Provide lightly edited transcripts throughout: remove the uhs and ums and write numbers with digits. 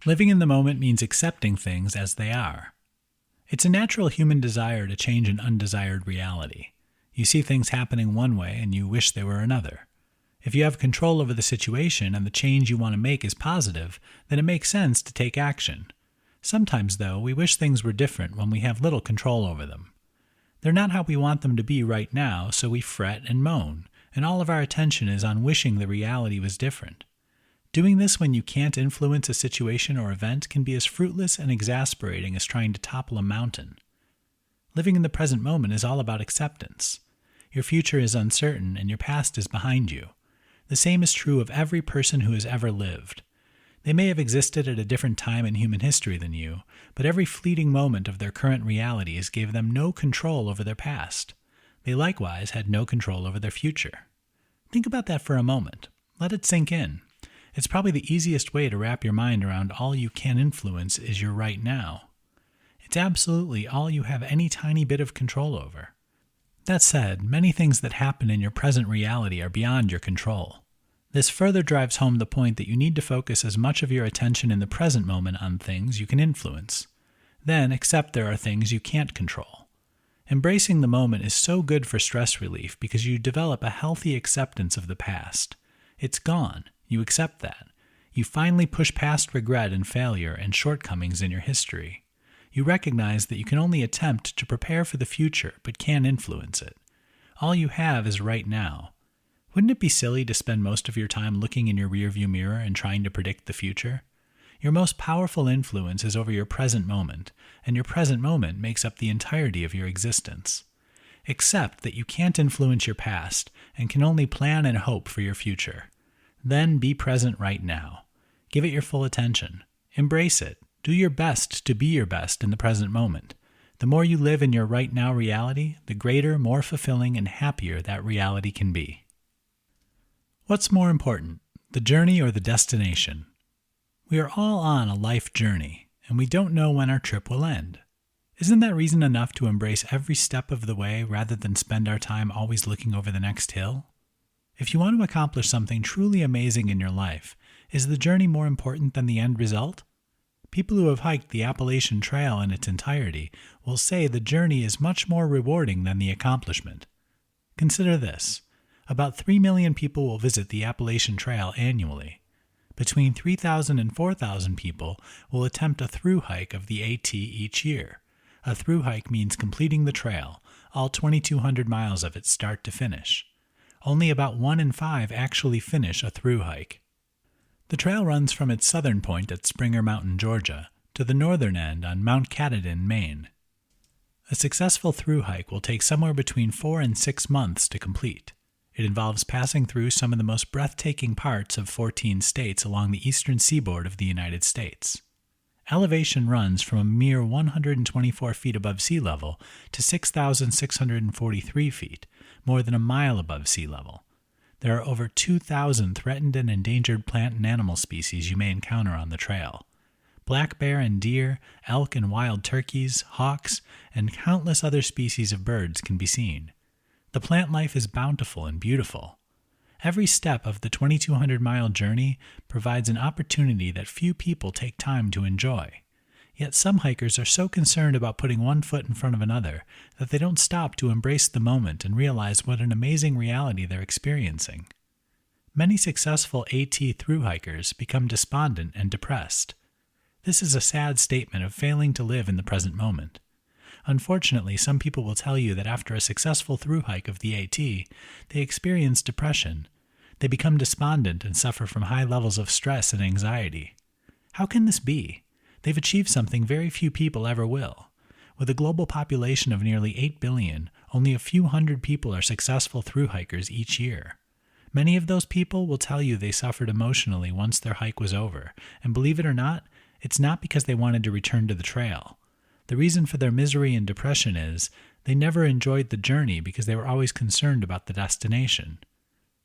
Living in the moment means accepting things as they are. It's a natural human desire to change an undesired reality. You see things happening one way and you wish they were another. If you have control over the situation and the change you want to make is positive, then it makes sense to take action. Sometimes, though, we wish things were different when we have little control over them. They're not how we want them to be right now, so we fret and moan, and all of our attention is on wishing the reality was different. Doing this when you can't influence a situation or event can be as fruitless and exasperating as trying to topple a mountain. Living in the present moment is all about acceptance. Your future is uncertain and your past is behind you. The same is true of every person who has ever lived. They may have existed at a different time in human history than you, but every fleeting moment of their current realities gave them no control over their past. They likewise had no control over their future. Think about that for a moment. Let it sink in. It's probably the easiest way to wrap your mind around all you can influence is your right now. It's absolutely all you have any tiny bit of control over. That said, many things that happen in your present reality are beyond your control. This further drives home the point that you need to focus as much of your attention in the present moment on things you can influence. Then accept there are things you can't control. Embracing the moment is so good for stress relief because you develop a healthy acceptance of the past. It's gone. You accept that. You finally push past regret and failure and shortcomings in your history. You recognize that you can only attempt to prepare for the future but can't influence it. All you have is right now. Wouldn't it be silly to spend most of your time looking in your rearview mirror and trying to predict the future? Your most powerful influence is over your present moment, and your present moment makes up the entirety of your existence. Accept that you can't influence your past and can only plan and hope for your future. Then be present right now. Give it your full attention. Embrace it. Do your best to be your best in the present moment. The more you live in your right now reality, the greater, more fulfilling, and happier that reality can be. What's more important, the journey or the destination? We are all on a life journey, and we don't know when our trip will end. Isn't that reason enough to embrace every step of the way rather than spend our time always looking over the next hill? If you want to accomplish something truly amazing in your life, is the journey more important than the end result? People who have hiked the Appalachian Trail in its entirety will say the journey is much more rewarding than the accomplishment. Consider this. About 3 million people will visit the Appalachian Trail annually. Between 3,000 and 4,000 people will attempt a through hike of the AT each year. A through hike means completing the trail, all 2,200 miles of it start to finish. Only about 1 in 5 actually finish a through hike. The trail runs from its southern point at Springer Mountain, Georgia, to the northern end on Mount Katahdin, Maine. A successful through hike will take somewhere between 4 and 6 months to complete. It involves passing through some of the most breathtaking parts of 14 states along the eastern seaboard of the United States. Elevation runs from a mere 124 feet above sea level to 6,643 feet, more than a mile above sea level. There are over 2,000 threatened and endangered plant and animal species you may encounter on the trail. Black bear and deer, elk and wild turkeys, hawks, and countless other species of birds can be seen. The plant life is bountiful and beautiful. Every step of the 2,200-mile journey provides an opportunity that few people take time to enjoy. Yet some hikers are so concerned about putting one foot in front of another that they don't stop to embrace the moment and realize what an amazing reality they're experiencing. Many successful AT through hikers become despondent and depressed. This is a sad statement of failing to live in the present moment. Unfortunately, some people will tell you that after a successful through hike of the AT, they experience depression. They become despondent and suffer from high levels of stress and anxiety. How can this be? They've achieved something very few people ever will. With a global population of nearly 8 billion, only a few hundred people are successful through hikers each year. Many of those people will tell you they suffered emotionally once their hike was over, and believe it or not, it's not because they wanted to return to the trail. The reason for their misery and depression is they never enjoyed the journey because they were always concerned about the destination.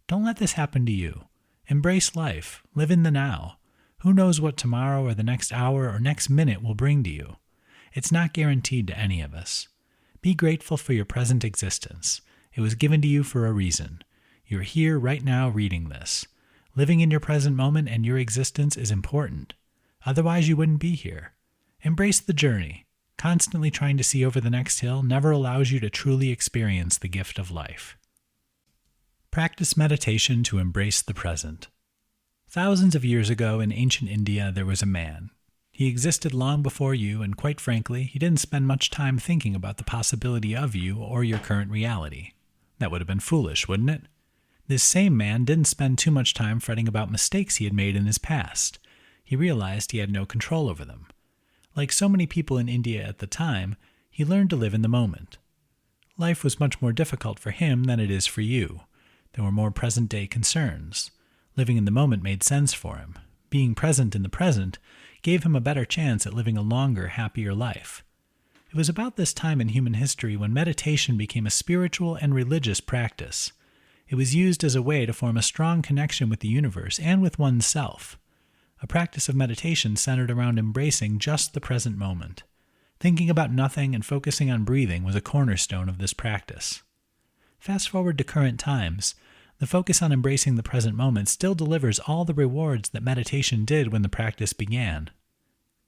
Don't let this happen to you. Embrace life. Live in the now. Who knows what tomorrow or the next hour or next minute will bring to you? It's not guaranteed to any of us. Be grateful for your present existence. It was given to you for a reason. You're here right now reading this. Living in your present moment and your existence is important. Otherwise, you wouldn't be here. Embrace the journey. Constantly trying to see over the next hill never allows you to truly experience the gift of life. Practice meditation to embrace the present. Thousands of years ago in ancient India, there was a man. He existed long before you, and quite frankly, he didn't spend much time thinking about the possibility of you or your current reality. That would have been foolish, wouldn't it? This same man didn't spend too much time fretting about mistakes he had made in his past. He realized he had no control over them. Like so many people in India at the time, he learned to live in the moment. Life was much more difficult for him than it is for you. There were more present-day concerns. Living in the moment made sense for him. Being present in the present gave him a better chance at living a longer, happier life. It was about this time in human history when meditation became a spiritual and religious practice. It was used as a way to form a strong connection with the universe and with oneself. A practice of meditation centered around embracing just the present moment. Thinking about nothing and focusing on breathing was a cornerstone of this practice. Fast forward to current times, the focus on embracing the present moment still delivers all the rewards that meditation did when the practice began.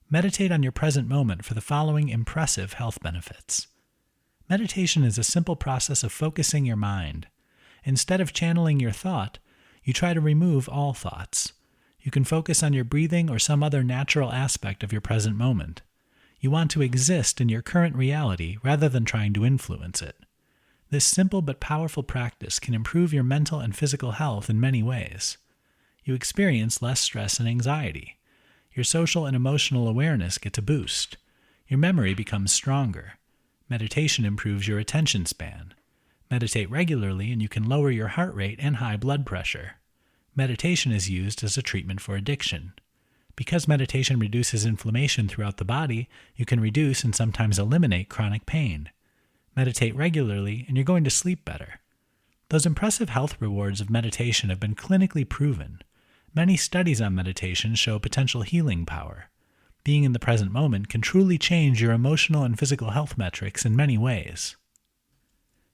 Meditate on your present moment for the following impressive health benefits. Meditation is a simple process of focusing your mind. Instead of channeling your thought, you try to remove all thoughts. You can focus on your breathing or some other natural aspect of your present moment. You want to exist in your current reality rather than trying to influence it. This simple but powerful practice can improve your mental and physical health in many ways. You experience less stress and anxiety. Your social and emotional awareness gets a boost. Your memory becomes stronger. Meditation improves your attention span. Meditate regularly and you can lower your heart rate and high blood pressure. Meditation is used as a treatment for addiction. Because meditation reduces inflammation throughout the body, you can reduce and sometimes eliminate chronic pain. Meditate regularly, and you're going to sleep better. Those impressive health rewards of meditation have been clinically proven. Many studies on meditation show potential healing power. Being in the present moment can truly change your emotional and physical health metrics in many ways.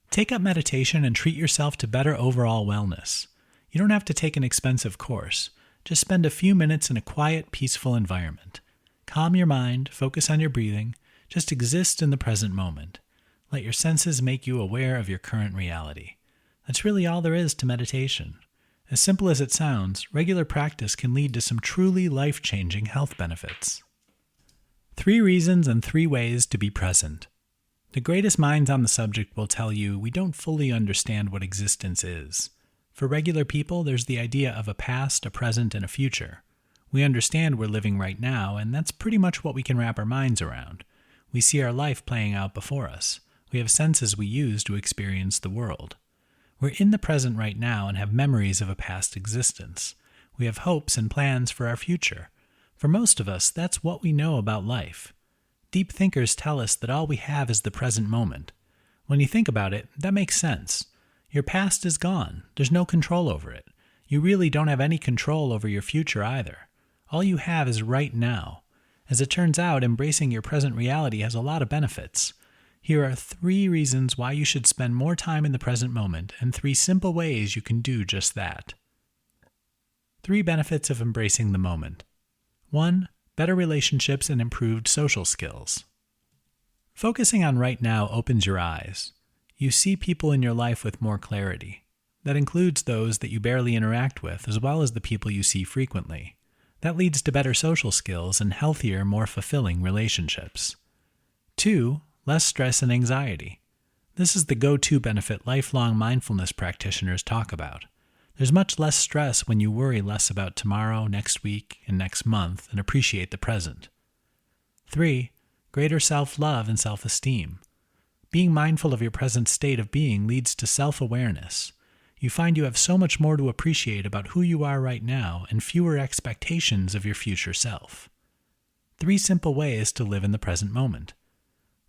Take up meditation and treat yourself to better overall wellness. You don't have to take an expensive course. Just spend a few minutes in a quiet, peaceful environment. Calm your mind, focus on your breathing, just exist in the present moment. Let your senses make you aware of your current reality. That's really all there is to meditation. As simple as it sounds, regular practice can lead to some truly life-changing health benefits. 3 reasons and 3 ways to be present. The greatest minds on the subject will tell you we don't fully understand what existence is. For regular people, there's the idea of a past, a present, and a future. We understand we're living right now, and that's pretty much what we can wrap our minds around. We see our life playing out before us. We have senses we use to experience the world. We're in the present right now and have memories of a past existence. We have hopes and plans for our future. For most of us, that's what we know about life. Deep thinkers tell us that all we have is the present moment. When you think about it, that makes sense. Your past is gone. There's no control over it. You really don't have any control over your future either. All you have is right now. As it turns out, embracing your present reality has a lot of benefits. Here are 3 reasons why you should spend more time in the present moment and 3 simple ways you can do just that. 3 benefits of embracing the moment. 1. Better relationships and improved social skills. Focusing on right now opens your eyes. You see people in your life with more clarity. That includes those that you barely interact with, as well as the people you see frequently. That leads to better social skills and healthier, more fulfilling relationships. 2. Less stress and anxiety. This is the go-to benefit lifelong mindfulness practitioners talk about. There's much less stress when you worry less about tomorrow, next week, and next month and appreciate the present. 3. Greater self-love and self-esteem. Being mindful of your present state of being leads to self-awareness. You find you have so much more to appreciate about who you are right now and fewer expectations of your future self. 3 simple ways to live in the present moment.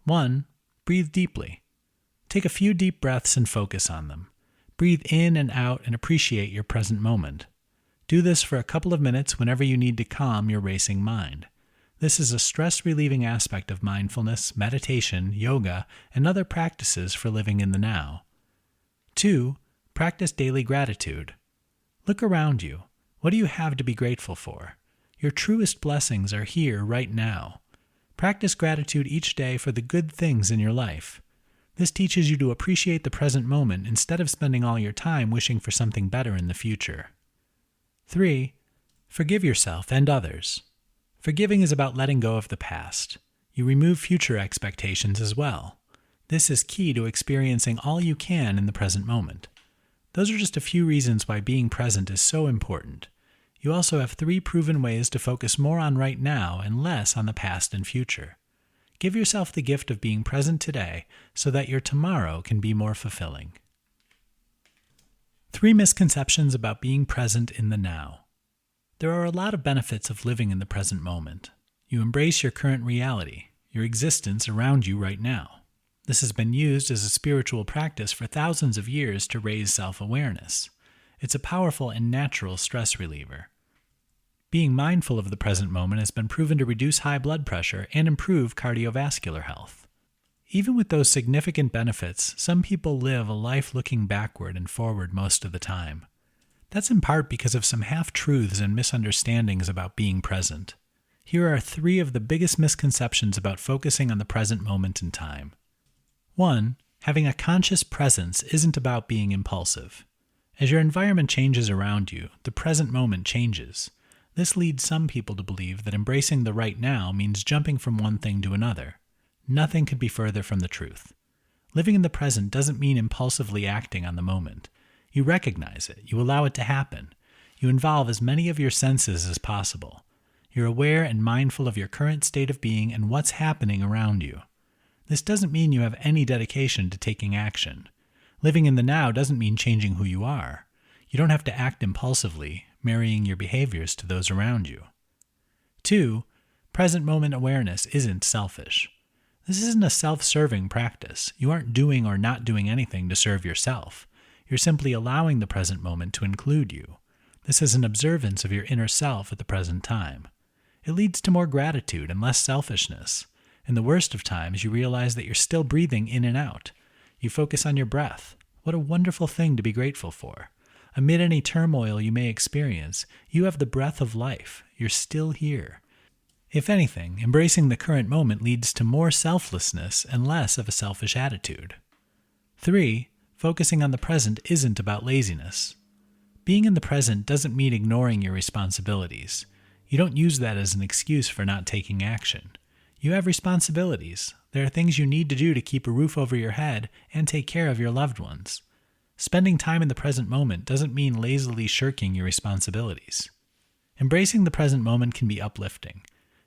1. Breathe deeply. Take a few deep breaths and focus on them. Breathe in and out and appreciate your present moment. Do this for a couple of minutes whenever you need to calm your racing mind. This is a stress-relieving aspect of mindfulness, meditation, yoga, and other practices for living in the now. 2. Practice daily gratitude. Look around you. What do you have to be grateful for? Your truest blessings are here right now. Practice gratitude each day for the good things in your life. This teaches you to appreciate the present moment instead of spending all your time wishing for something better in the future. 3. Forgive yourself and others. Forgiving is about letting go of the past. You remove future expectations as well. This is key to experiencing all you can in the present moment. Those are just a few reasons why being present is so important. You also have 3 proven ways to focus more on right now and less on the past and future. Give yourself the gift of being present today so that your tomorrow can be more fulfilling. 3 misconceptions about being present in the now. There are a lot of benefits of living in the present moment. You embrace your current reality, your existence around you right now. This has been used as a spiritual practice for thousands of years to raise self-awareness. It's a powerful and natural stress reliever. Being mindful of the present moment has been proven to reduce high blood pressure and improve cardiovascular health. Even with those significant benefits, some people live a life looking backward and forward most of the time. That's in part because of some half-truths and misunderstandings about being present. Here are 3 of the biggest misconceptions about focusing on the present moment in time. 1. Having a conscious presence isn't about being impulsive. As your environment changes around you, the present moment changes. This leads some people to believe that embracing the right now means jumping from one thing to another. Nothing could be further from the truth. Living in the present doesn't mean impulsively acting on the moment. You recognize it, you allow it to happen. You involve as many of your senses as possible. You're aware and mindful of your current state of being and what's happening around you. This doesn't mean you have any dedication to taking action. Living in the now doesn't mean changing who you are. You don't have to act impulsively, marrying your behaviors to those around you. 2. Present moment awareness isn't selfish. This isn't a self-serving practice. You aren't doing or not doing anything to serve yourself. You're simply allowing the present moment to include you. This is an observance of your inner self at the present time. It leads to more gratitude and less selfishness. In the worst of times, you realize that you're still breathing in and out. You focus on your breath. What a wonderful thing to be grateful for. Amid any turmoil you may experience, you have the breath of life. You're still here. If anything, embracing the current moment leads to more selflessness and less of a selfish attitude. 3. Focusing on the present isn't about laziness. Being in the present doesn't mean ignoring your responsibilities. You don't use that as an excuse for not taking action. You have responsibilities. There are things you need to do to keep a roof over your head and take care of your loved ones. Spending time in the present moment doesn't mean lazily shirking your responsibilities. Embracing the present moment can be uplifting.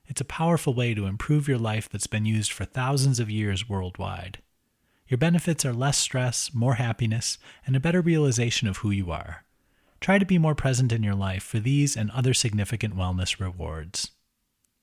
It's a powerful way to improve your life that's been used for thousands of years worldwide. Your benefits are less stress, more happiness, and a better realization of who you are. Try to be more present in your life for these and other significant wellness rewards.